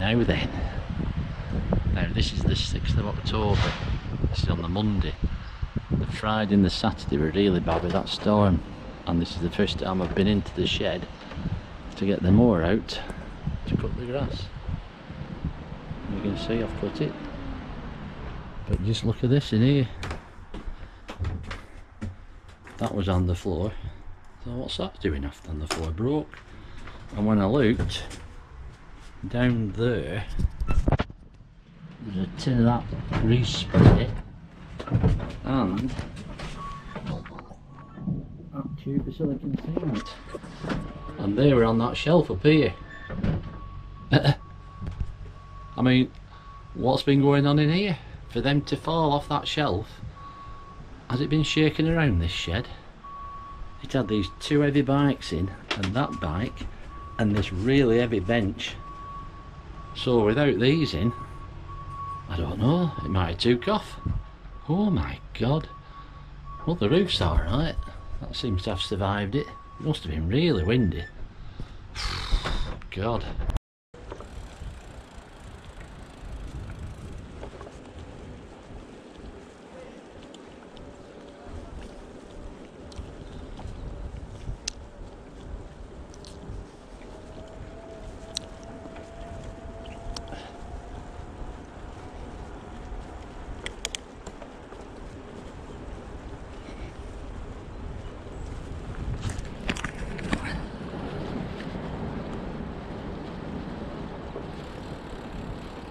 now then. Now this is the 6th of October, this is on the Monday. The Friday and the Saturday were really bad with that storm, and this is the first time I've been into the shed to get the mower out to cut the grass. You can see I've cut it, but just look at this in here. That was on the floor, so what's that doing after on the floor? Broke. And when I looked down there, there's a tin of that grease spray and that tube of silicon sealant, and they were on that shelf up here. I mean, what's been going on in here for them to fall off that shelf? Has it been shaking around this shed? It had these 2 heavy bikes in, and that bike, and this really heavy bench. So without these in, I don't know, it might have took off. Oh my god. Well, the roof's alright. That seems to have survived it. It must have been really windy. God.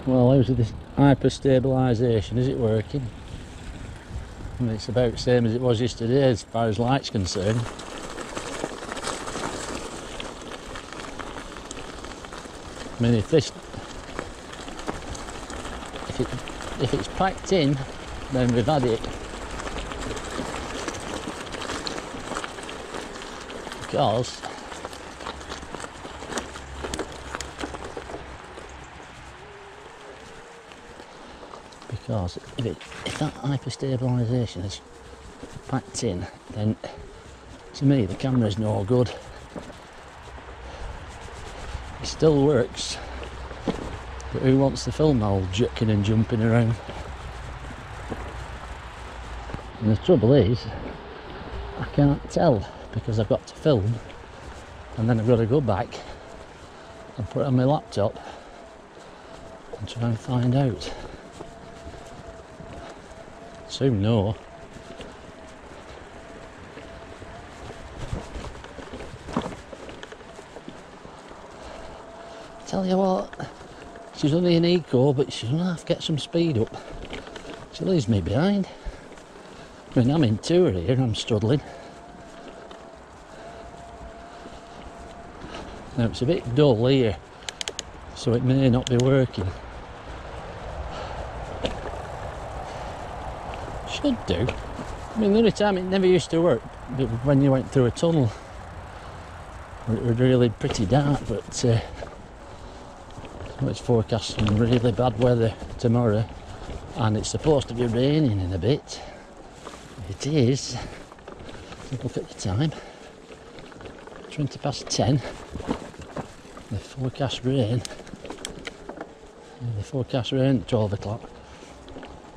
Well, how's this hyper stabilisation? Is it working? I mean, it's about the same as it was yesterday as far as light's concerned. I mean, if it's packed in, then we've had it. Because if that hyper stabilisation is packed in, then to me the camera's no good. It still works, but who wants to film all jerking and jumping around? And the trouble is, I can't tell because I've got to film and then I've got to go back and put it on my laptop and try and find out. Soon know. Tell you what, she's only an eco, but she's gonna have to get some speed up. She leaves me behind. I mean, I'm in tour here, I'm struggling. Now it's a bit dull here, so it may not be working. Should do. I mean, the only time it never used to work when you went through a tunnel. It was really pretty dark, but it's forecasting really bad weather tomorrow, and it's supposed to be raining in a bit. It is. Look at the time. 20 past 10. The forecast rain. The forecast rain at 12 o'clock.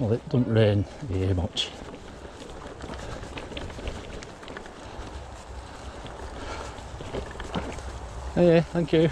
Well, it doesn't rain here much. Yeah, thank you.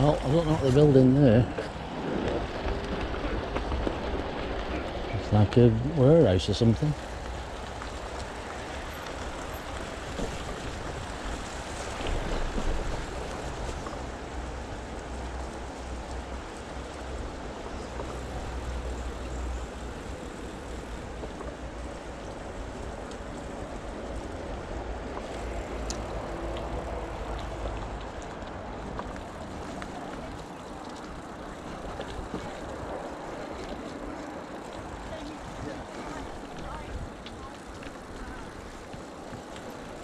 Well, I don't know what they're building there. It's like a warehouse or something.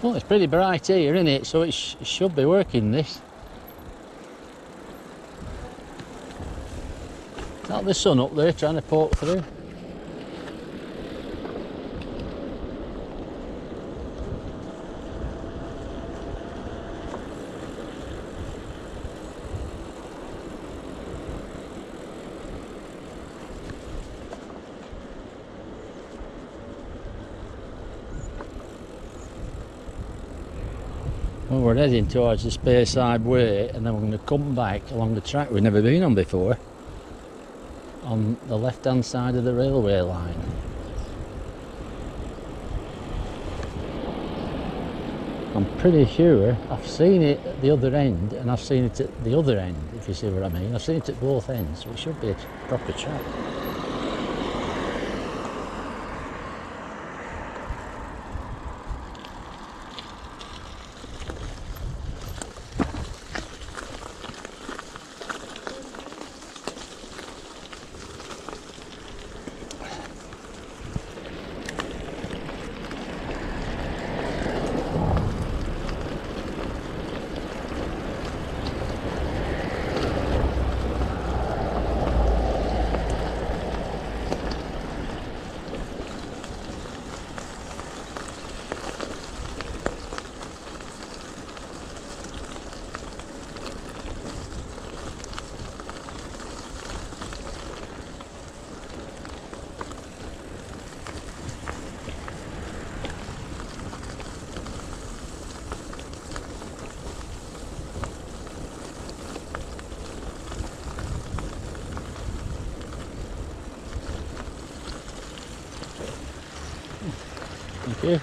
Well, it's pretty bright here, isn't it? So it should be working, this. Is that the sun up there trying to poke through? Well, we're heading towards the Speyside Way, and then we're going to come back along the track we've never been on before, on the left hand side of the railway line. I'm pretty sure I've seen it at the other end, and I've seen it at the other end, if you see what I mean. I've seen it at both ends, so it should be a proper track. Thank you.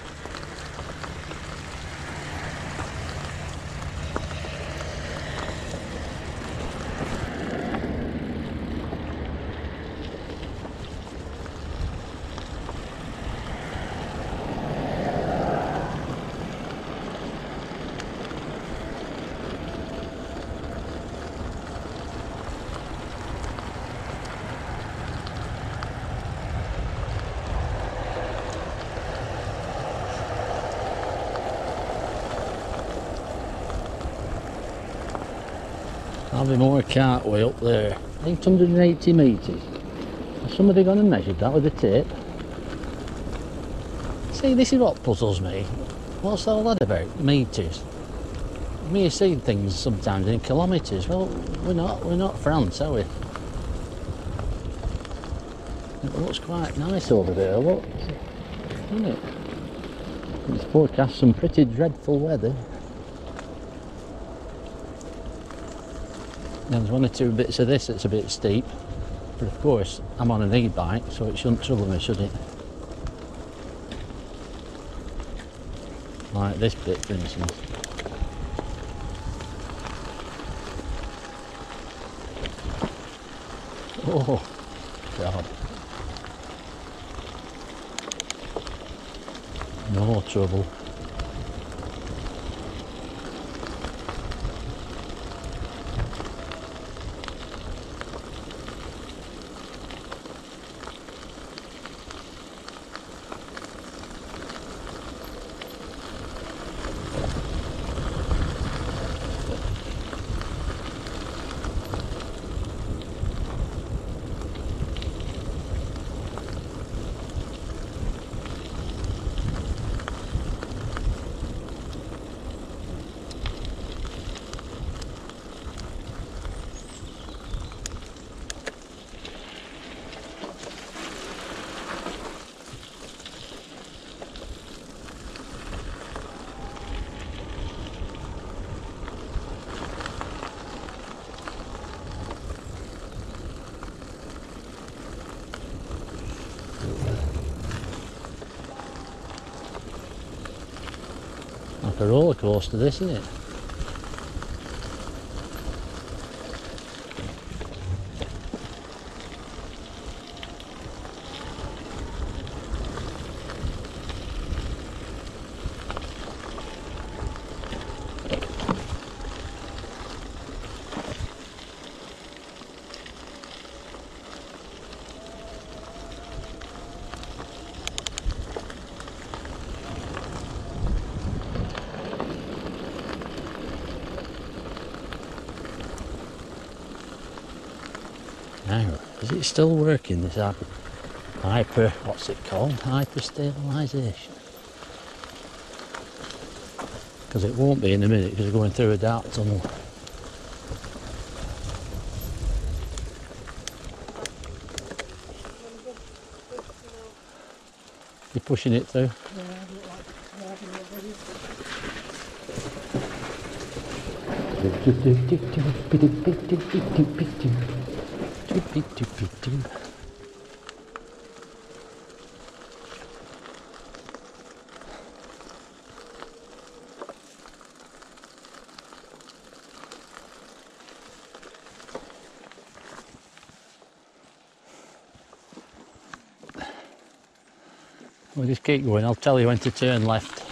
There'll be more cartway up there. 880 metres. Has somebody gone and measured that with a tape? See, this is what puzzles me. What's all that about? Metres. Me seeing things sometimes in kilometres. Well, we're not France, are we? It looks quite nice over there, look. Isn't it? It's forecast some pretty dreadful weather. There's one or two bits of this that's a bit steep, but of course I'm on an e-bike, so it shouldn't trouble me, should it? Like this bit, for instance. Oh God, no trouble. Like a roller coaster, this, isn't it? Now, is it still working, this hyper, what's it called? Hyper stabilisation? Because it won't be in a minute because we're going through a dark tunnel. You're pushing it through? We'll just keep going, I'll tell you when to turn left.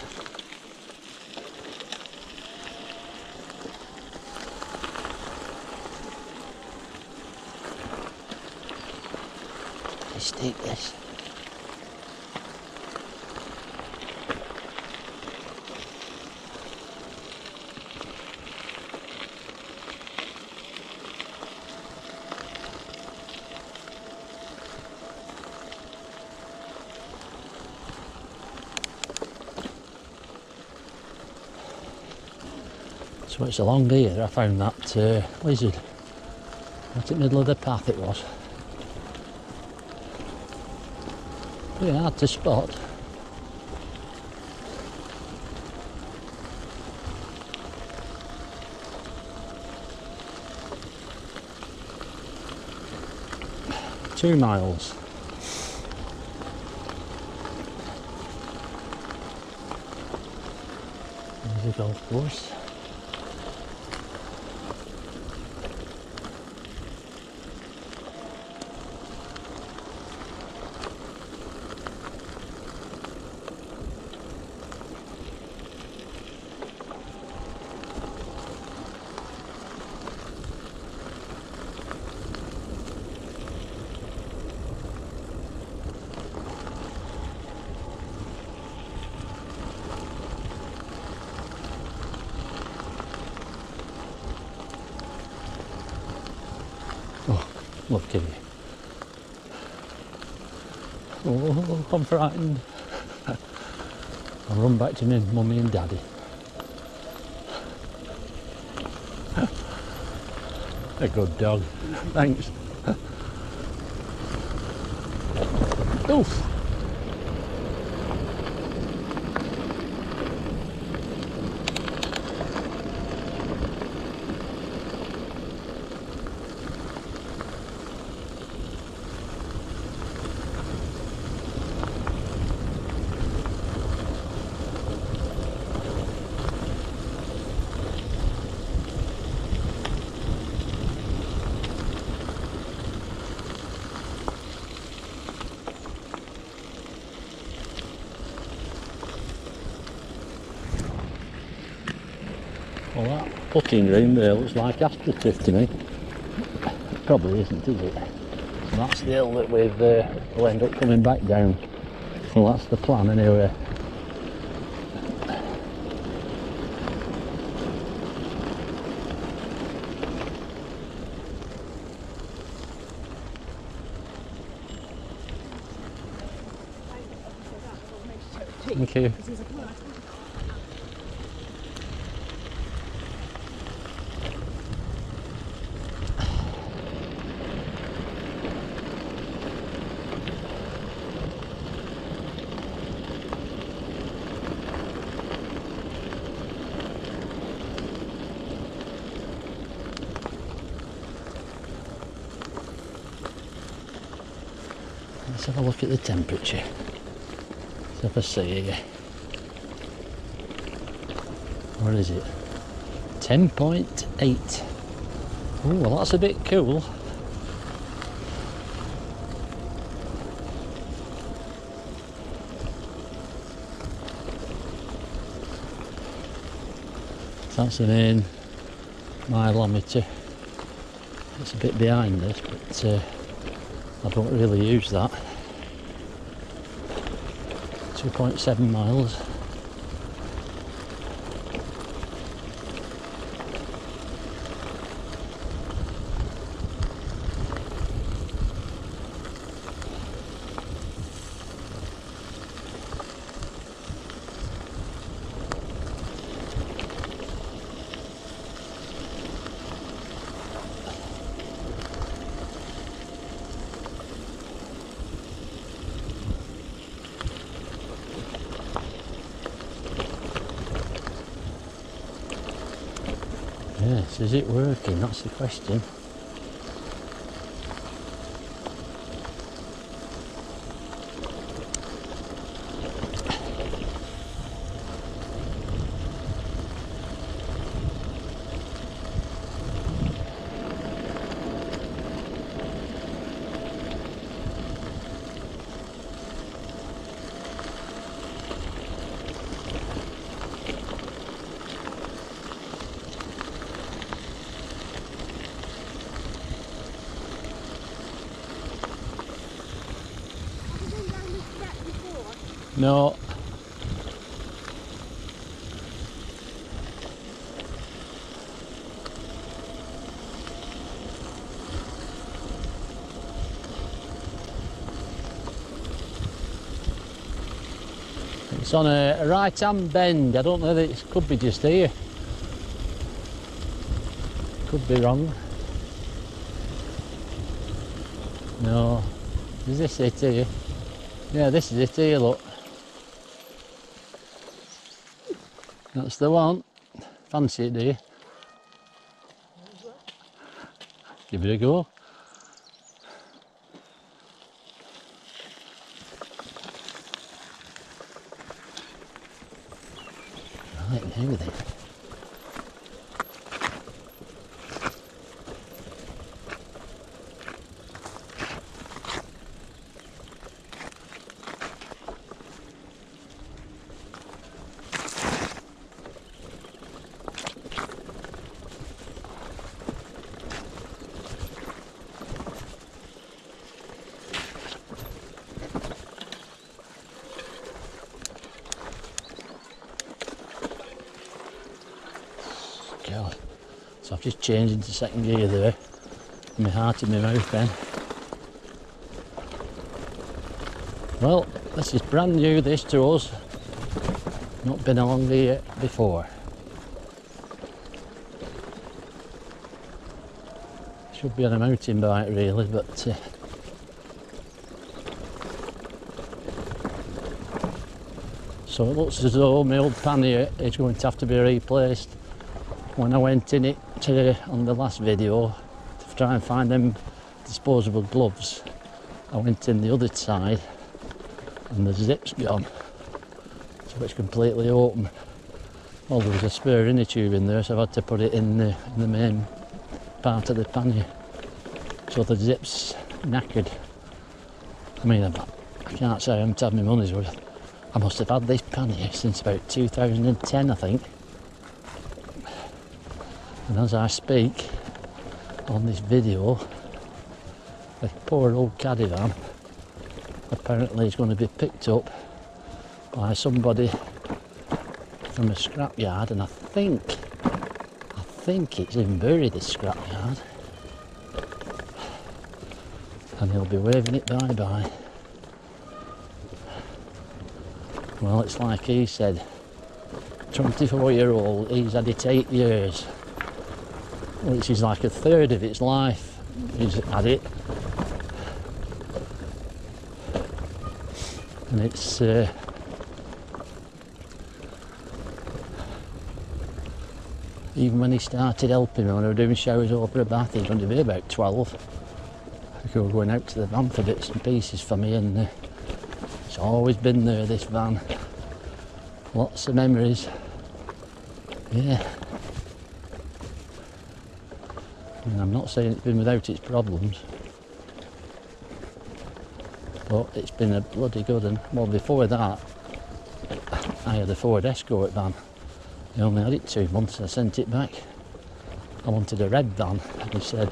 It's steep, this. So it's along here I found that lizard. Right in the middle of the path it was. Pretty hard to spot. Two miles. There's a golf course. Oh, look at you. Oh, I'm frightened. I'll run back to my mummy and daddy. A good dog. Thanks. Oof. Well, that putting green there looks like AstroTurf to me. Probably isn't, is it? So that's the hill that we'll end up coming back down. Well, that's the plan anyway. Thank you. Let's have a look at the temperature. Let's have a see here. What is it? 10.8. Oh, well, that's a bit cool. That's the main mileometer. It's a bit behind us, but I don't really use that. 2.7 miles. Yes, is it working? That's the question. No. It's on a right hand bend. I don't know that it could be just here. Could be wrong. No. Is this it here? Yeah, this is it here, look. That's the one. Fancy it, do you? Give it a go. Right, now then. God. So I've just changed into second gear there. My heart in my mouth then. Well, this is brand new, this to us. Not been along here before. Should be on a mountain bike really, but so it looks as though my old pannier is going to have to be replaced. When I went in it on the last video to try and find them disposable gloves, I went in the other side and the zip's gone, so it's completely open. Well, there was a spare inner tube in there, so I've had to put it in the main part of the pannier, so the zip's knackered. I mean, I can't say I haven't had my money's worth. I must have had this pannier since about 2010, I think. And as I speak on this video, the poor old caddy van apparently is going to be picked up by somebody from a scrapyard, and I think it's in Bury, this scrapyard, and he'll be waving it bye-bye. Well, it's like he said, 24-year-old, he's had it 8 years. Which is like a third of its life he's had it, and it's even when he started helping me when I was doing showers over a bath, he's going to be about 12. He was going out to the van for bits and pieces for me, and it's always been there, this van. Lots of memories. Yeah. And I'm not saying it's been without its problems, but it's been a bloody good one. Well, before that, I had a Ford Escort van. I only had it 2 months, I sent it back. I wanted a red van, and he said,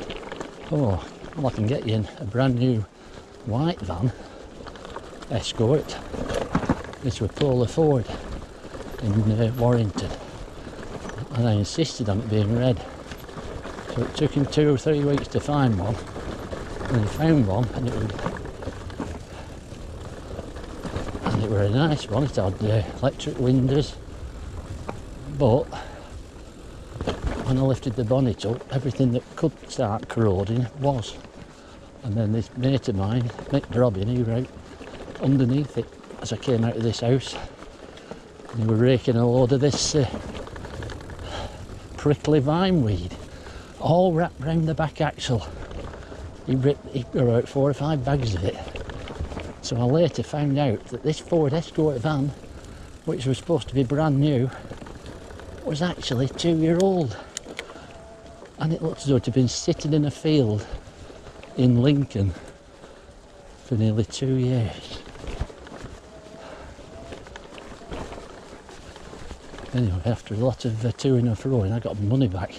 oh, well, I can get you in a brand new white van, Escort. This was Paula Ford in Warrington, and I insisted on it being red. So it took him 2 or 3 weeks to find one, and he found one, and it were a nice one. It had electric windows, but when I lifted the bonnet up, everything that could start corroding was. And then this mate of mine, Mick Drobbin, he wrote underneath it as I came out of this house, and he were raking a load of this prickly vine weed, all wrapped round the back axle. He wrote 4 or 5 bags of it. So I later found out that this Ford Escort van, which was supposed to be brand new, was actually 2-year-old. And it looked as though it had been sitting in a field in Lincoln for nearly 2 years. Anyway, after a lot of toing and froing, I got my money back.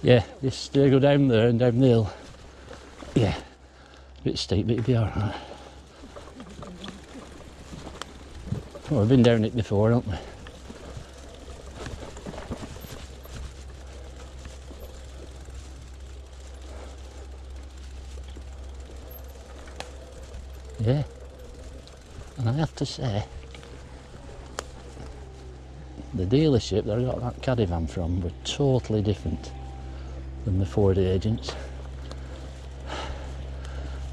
Yeah, just go down there and down the hill. Yeah, a bit steep, but it'll be alright. Well, we've been down it before, haven't we? Yeah, and I have to say, the dealership that I got that caddy van from were totally different than the Ford agents.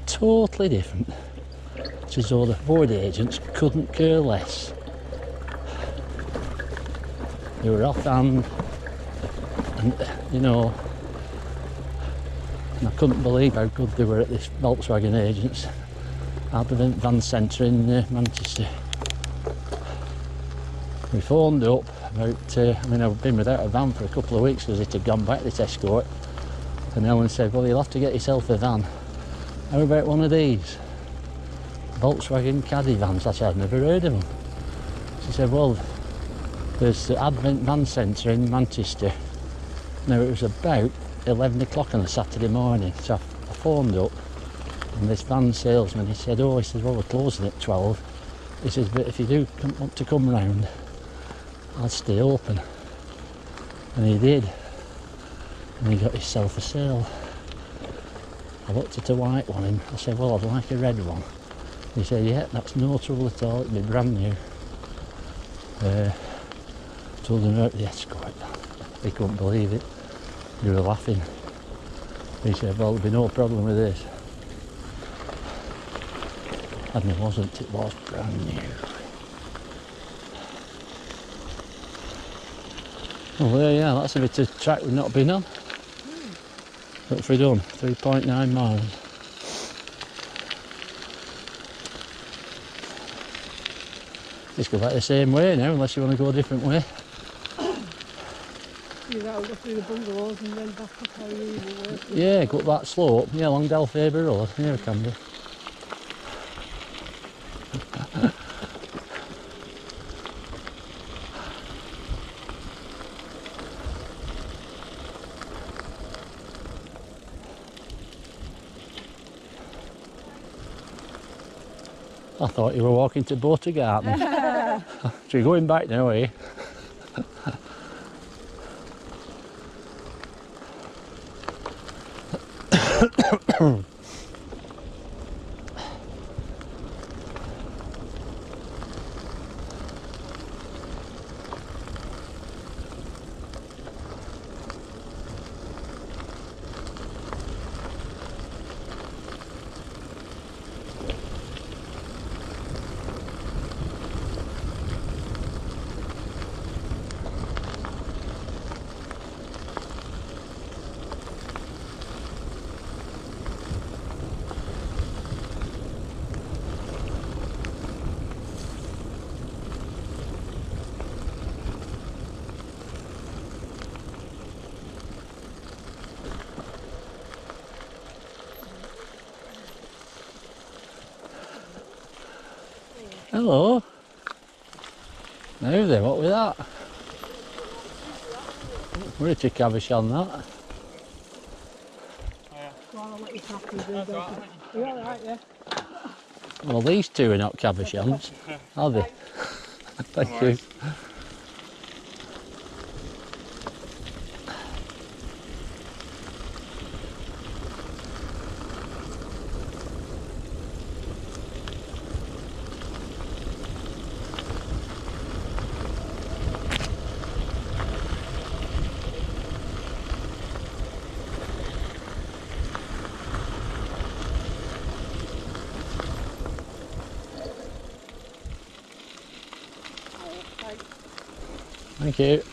Totally different. It's as though the Ford agents couldn't care less. They were offhand, and you know, and I couldn't believe how good they were at this Volkswagen agents at the van centre in Manchester. We phoned up about, I mean, I've been without a van for a couple of weeks because it had gone back, this Escort, and Ellen said, well, you'll have to get yourself a van. How about one of these Volkswagen caddy vans? I said, I've never heard of them. She said, well, there's the Advent Van Centre in Manchester. Now, it was about 11 o'clock on a Saturday morning, so I phoned up, and this van salesman, he said, oh, he says, well, we're closing at 12. He says, but if you do want to come round, I'll stay open. And he did. And he got himself a sale. I looked at a white one and I said, well, I'd like a red one. He said, yeah, that's no trouble at all, it'll be brand new. Told him about the Escort. He couldn't believe it. He was laughing. He said, well, there'll be no problem with this. And it wasn't, it was brand new. Well, there, yeah, that's a bit of track we've not been on. What have we done? 3.9 miles. Just go back the same way now, unless you want to go a different way. You gotta go through the bungalows and then back up how you usually work. Yeah, go up that slope, yeah, along Delfaber Road, yeah, we can do. I thought you were walking to Botergarten. So you're going back now, eh? Hello. Now then, what with that? We're to Caversham, that. Well, I'll let you crack and do that. Are you alright, yeah? Well, these two are not Cavershams, are they? Thank you. Thank you.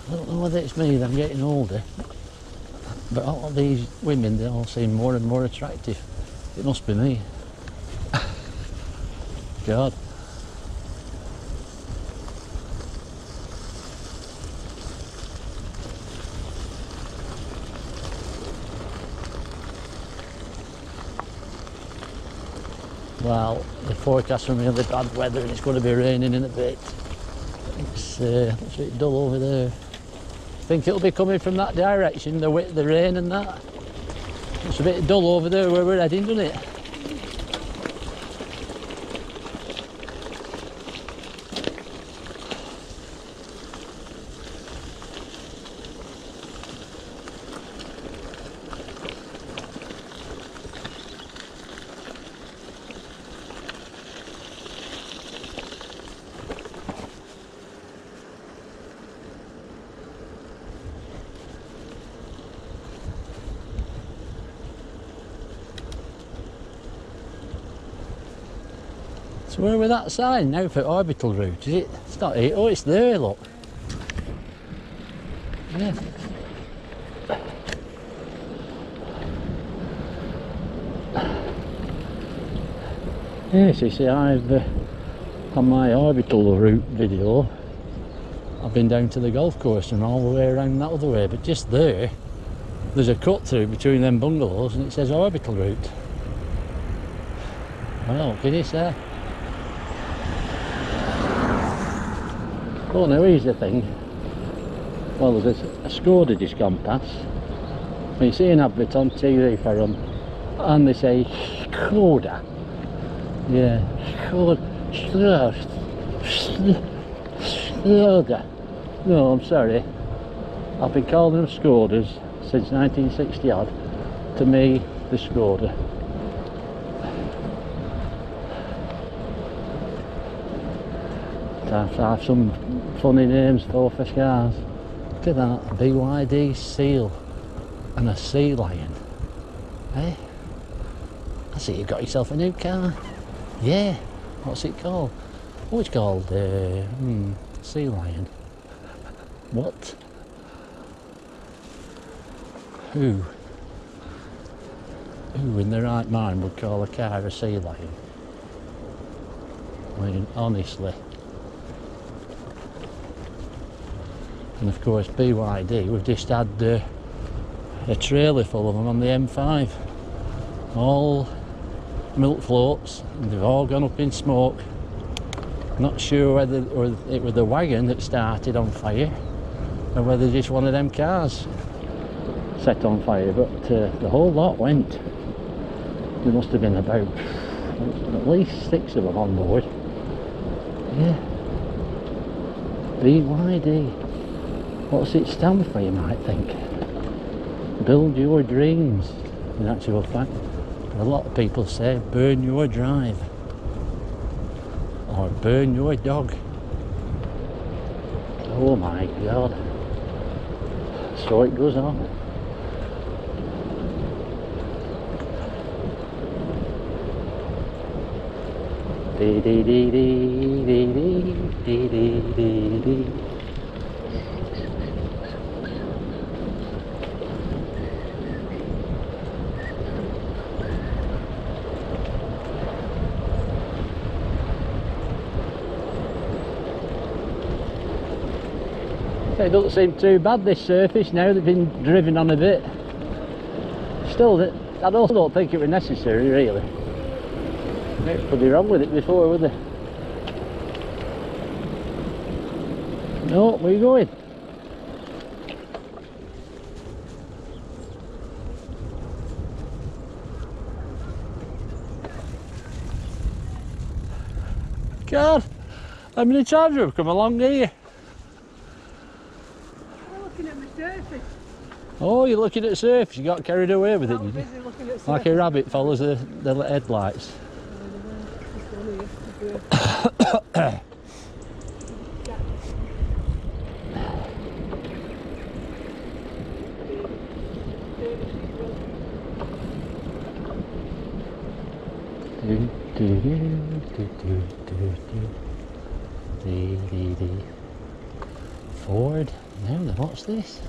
I don't know whether it's me that I'm getting older, but all of these women, they all seem more and more attractive. It must be me. God. Well, the forecast from really bad weather and it's going to be raining in a bit. It's looks a bit dull over there. I think it'll be coming from that direction, the rain and that. It's a bit dull over there where we're heading, doesn't it? So where with that sign now for orbital route? Is it? It's not here. Oh, it's there, look. Yeah. Yes, you see, I've on my orbital route video, I've been down to the golf course and all the way around that other way, but just there's a cut through between them bungalows and it says orbital route. Well, can you say? Oh no, here's the thing. Well, there's a Skoda just gone past. You see an advert on TV for them, and they say Skoda. Yeah, Skoda. No, I'm sorry. I've been calling them Skodas since 1960 odd. To me, the Skoda. I have some funny names for cars. Look at that, BYD seal and a sea lion. Eh? I see you got yourself a new car. Yeah, what's it called? Oh, it's called sea lion. What? Who in their right mind would call a car a sea lion? I mean, honestly. And of course BYD, we've just had a trailer full of them on the M5, all milk floats, and they've all gone up in smoke. Not sure whether it was the wagon that started on fire or whether just one of them cars set on fire, but the whole lot went. There must have been about at least 6 of them on board. Yeah, BYD. What's it stand for, you might think? Build your dreams, in actual fact. A lot of people say burn your drive or burn your dog. Oh my God. So it goes on. Dee dee dee dee dee dee dee dee dee. It doesn't seem too bad, this surface, now they've been driven on a bit. still, I also don't think it was necessary, really. They could be wrong with it before, would they? No, where are you going? God, how many times have I come along here? I'm looking at my surface. Oh, you're looking at the surface, you got carried away with it, I'm did you? busy looking at Like a rabbit follows the headlights. Ford. Now then, what's this?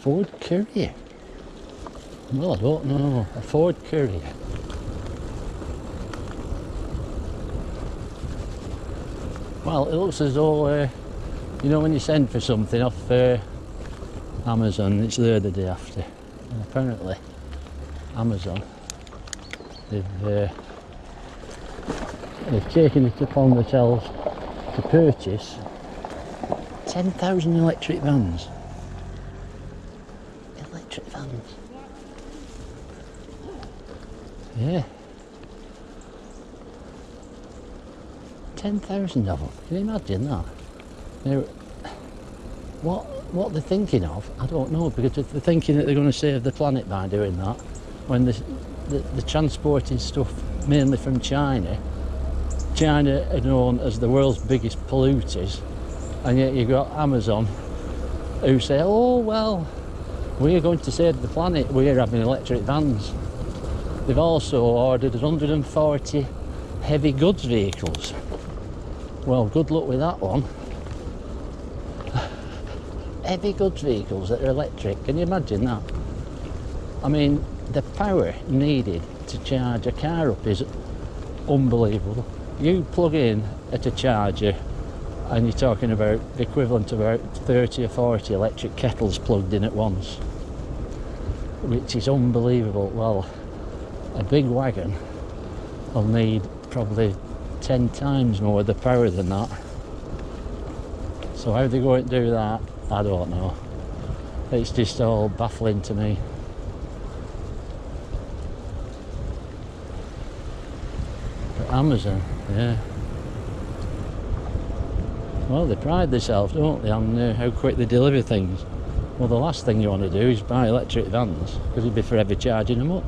Ford Courier. Well, I don't know. A Ford Courier. Well, it looks as though, you know, when you send for something off Amazon, it's there the day after. And apparently, Amazon, they've taken it upon themselves to purchase 10,000 electric vans. Electric vans. Yeah. 10,000 of them. Can you imagine that? Now, what they're thinking of, I don't know, because if they're thinking that they're going to save the planet by doing that, when they're transporting stuff mainly from China. China are known as the world's biggest polluters, and yet you've got Amazon who say, oh well, we're going to save the planet, we're having electric vans. They've also ordered 140 heavy goods vehicles. Well, good luck with that one. Heavy goods vehicles that are electric, can you imagine that? I mean, the power needed to charge a car up is unbelievable. You plug in at a charger and you're talking about the equivalent of about 30 or 40 electric kettles plugged in at once, which is unbelievable. Well, a big wagon will need probably 10 times more the power than that. So how they're going to do that, I don't know. It's just all baffling to me. But Amazon, yeah. Well, they pride themselves, don't they, on how quick they deliver things. Well, the last thing you want to do is buy electric vans, because you'd be forever charging them up.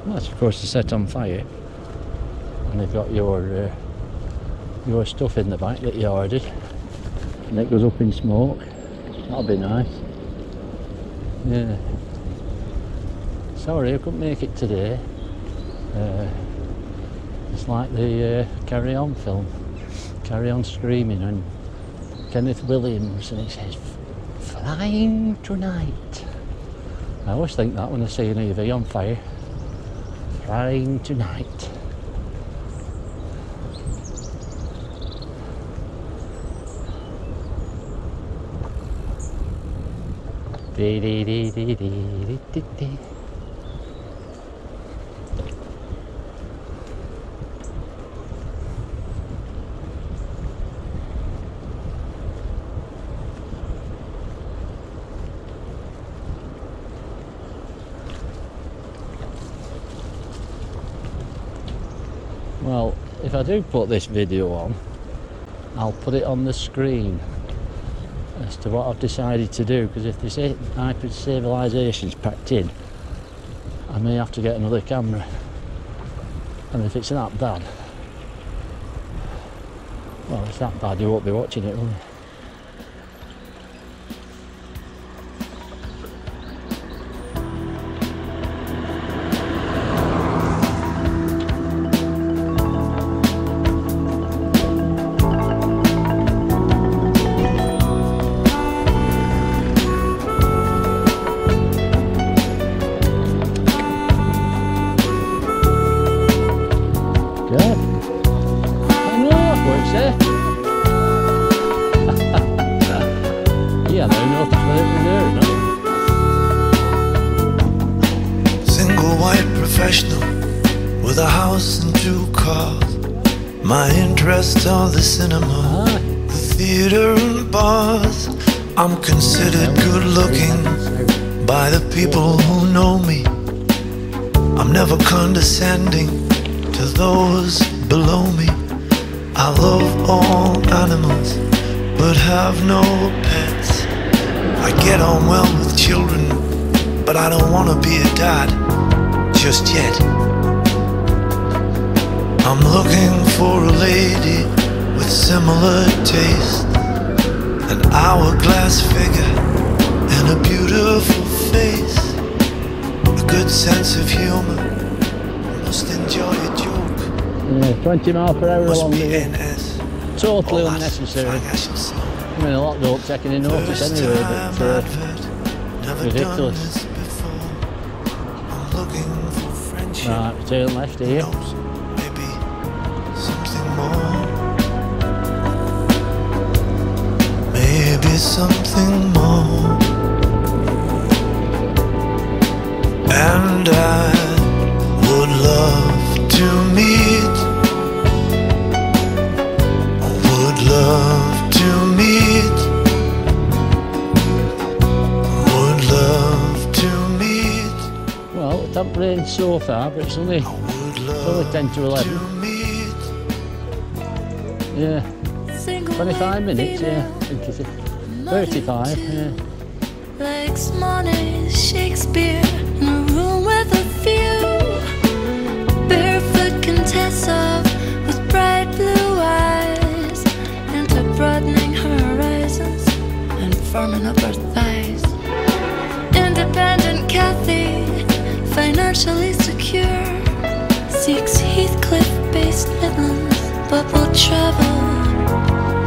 Well, that's of course to set on fire. And they've got your stuff in the back that you ordered, and it goes up in smoke. That'll be nice. Yeah. Sorry, I couldn't make it today. It's like the Carry On film, Carry On Screaming, and Kenneth Williams, and it says "Flying Tonight." I always think that when I see an EV on fire. Flying tonight. Dee dee dee dee dee dee dee. Well, if I do put this video on, I'll put it on the screen as to what I've decided to do, because if they say hyper civilization's packed in, I may have to get another camera. And if it's that bad, well, it's that bad, you won't be watching it, will you? God. I know what it's there. professional with a house and 2 cars. My interests are the cinema, the theater and bars. I'm considered good looking by the people who know me. I'm never condescending to those below me. I love all animals but have no pets. I get on well with children, but I don't want to be a dad just yet. I'm looking for a lady with similar taste, an hourglass figure and a beautiful face, a good sense of humor, must enjoy a joke. Yeah, 20 miles per hour Must along be the way. NS. Totally Oh, that's unnecessary. fine, I should say. I mean, a lot don't take any notice First anyway, time but I've heard, never done ridiculous. this before. I'm looking for friendship. Right, turn left here. Knows maybe something more. Maybe something more. And I would love to meet. Would love to meet. Would love to meet. Well, it hasn't rained so far, but it's only Would love only 10 to 11. to meet. Yeah, 25 minutes, yeah, I think it's 35, yeah. Like Monet, Shakespeare, in a room with a view. Barefoot Contessa with bright blue eyes, into broadening her horizons and firming up her thighs. Independent Kathy, financially secure, seeks Heathcliff-based Midlands, but will travel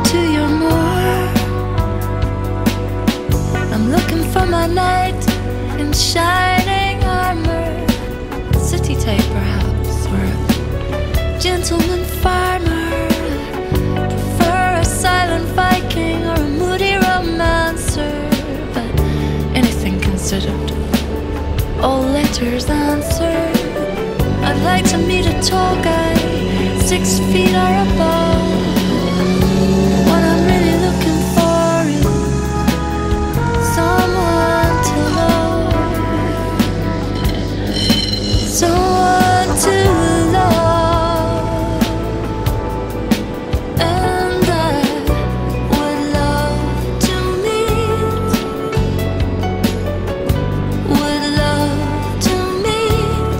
to your moor. I'm looking for my knight in shining armor, city type perhaps, or a gentleman farmer. Prefer a silent Viking or a moody romancer, but anything considered, all letters answered. I'd like to meet a tall guy, 6 feet or above. What I'm really looking for is someone to love, someone to love, and I would love to meet, would love to meet,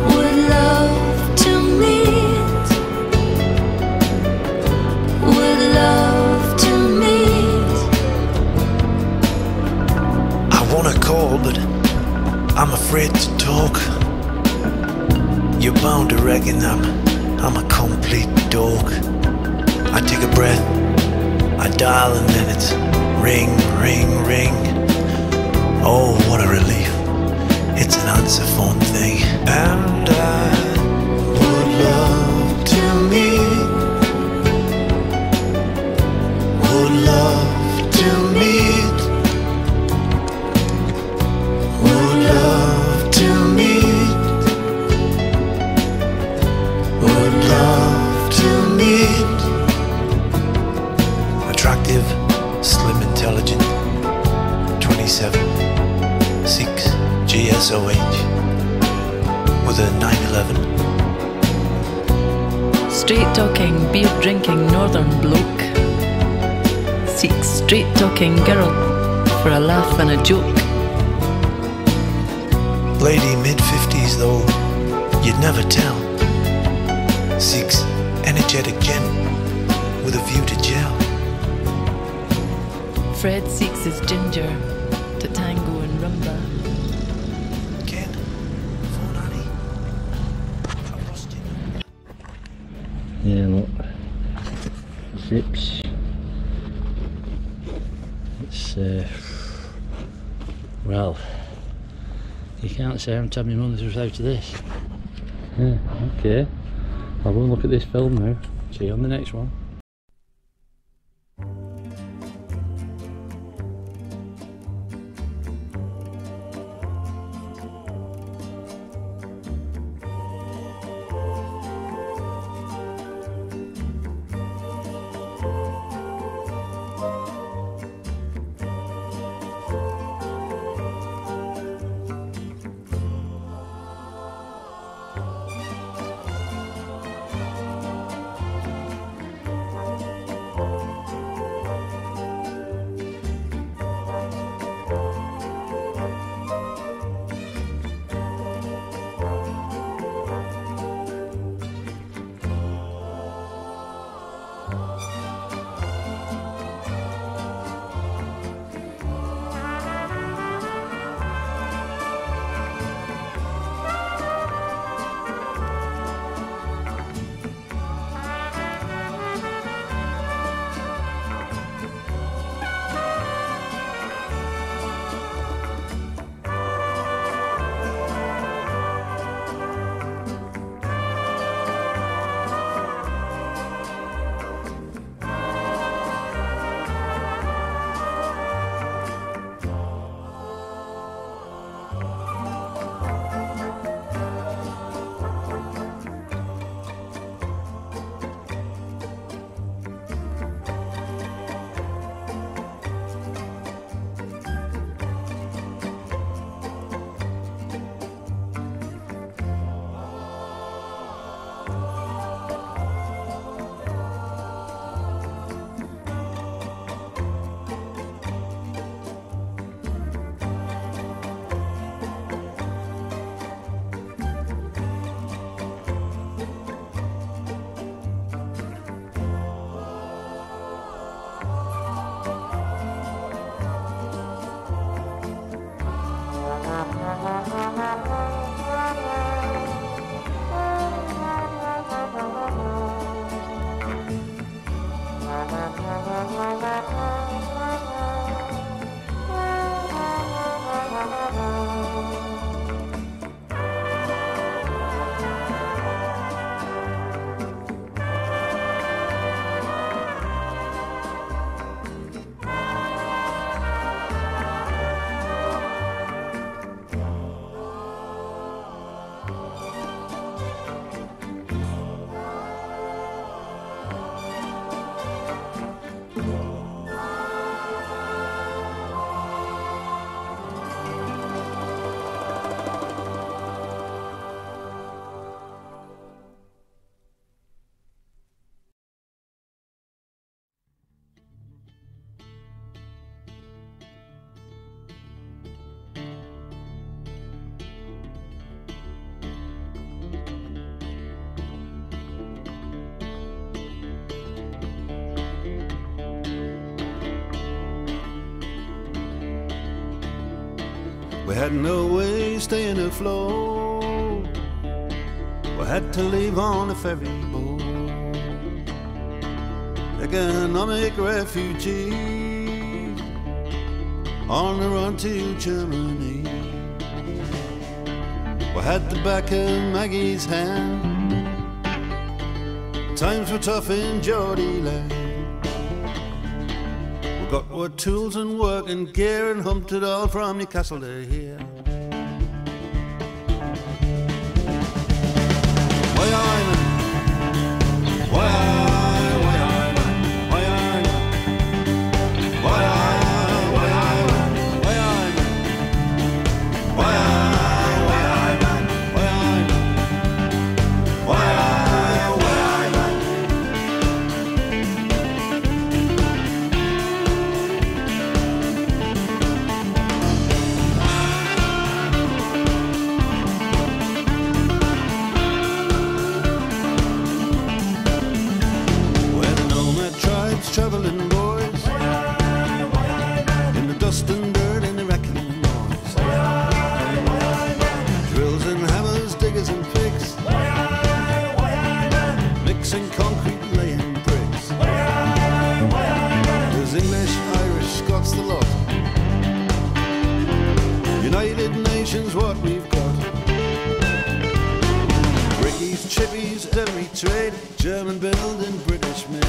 would love to meet, would love to meet. I wanna call, but I'm afraid to talk. You're bound to reckon I'm a complete dog. I take a breath, I dial, and then it's ring, ring, ring. Oh, what a relief. It's an answer phone thing. And I would love to meet. Would love to meet. Would love to meet. Would love to meet. Attractive, slim, intelligent, 27, 6, GSOH, with a 911. Straight talking, beer drinking northern bloke seeks straight talking girl for a laugh and a joke. Lady mid-50s though, you'd never tell. 6, energetic gent with a view to jail. Fred seeks his ginger to tango and rumba. Ken, phone Annie. I've lost you. Yeah, look. Zips. It's, well, you can't say I haven't had my money's worth out of this. Yeah, okay. I'll go and look at this film now. See you on the next one. We had no way staying afloat. We had to leave on a ferry boat. Economic refugees on the run to Germany. We had the back of Maggie's hand. Times were tough in Geordie land. We got our tools and work and gear and humped it all from Newcastle to here. Why I'm traveling boys in the dust and dirt and the wrecking noise. Drills and hammers, diggers and picks, mixing concrete, laying bricks. There's English, Irish, Scots, the lot. United Nations, what we've got. Brickies, chippies, every trade, German build and British made.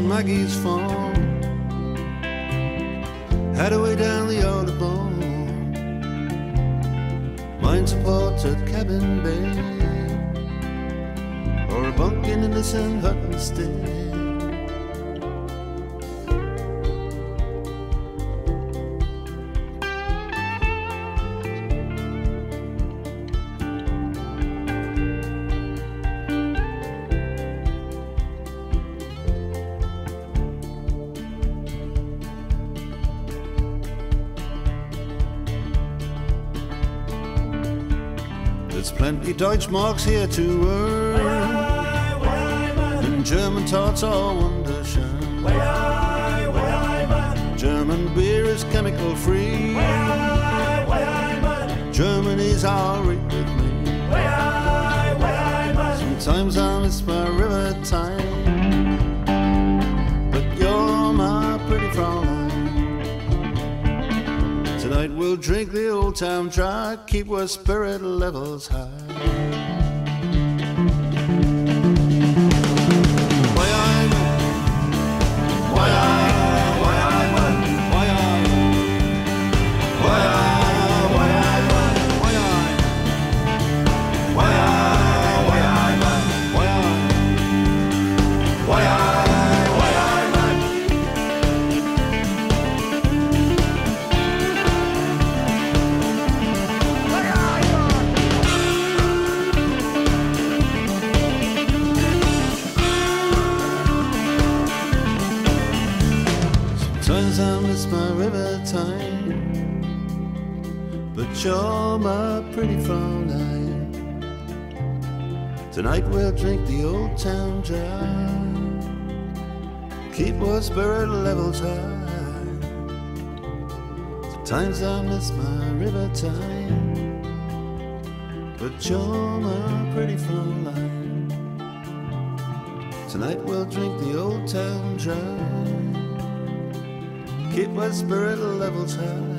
Maggie's farm, had a way down the Audubon, mine support at Cabin Bay, or a bunking in the St. Hutton Stay. There's plenty Deutschmarks here to earn, and German tarts are wunderschön. German beer is chemical free. Germany's alright with me. Sometimes I miss my river time, but you're my pretty Fraulein. Tonight we'll drink the old town dry, keep our spirit levels high. Sometimes I miss my river time, but you're my pretty Fraulein. Tonight we'll drink the old town dry, keep our spirit levels high. Sometimes I miss my river time, but you're my pretty Fraulein. Tonight we'll drink the old town dry, keep our spirit levels high.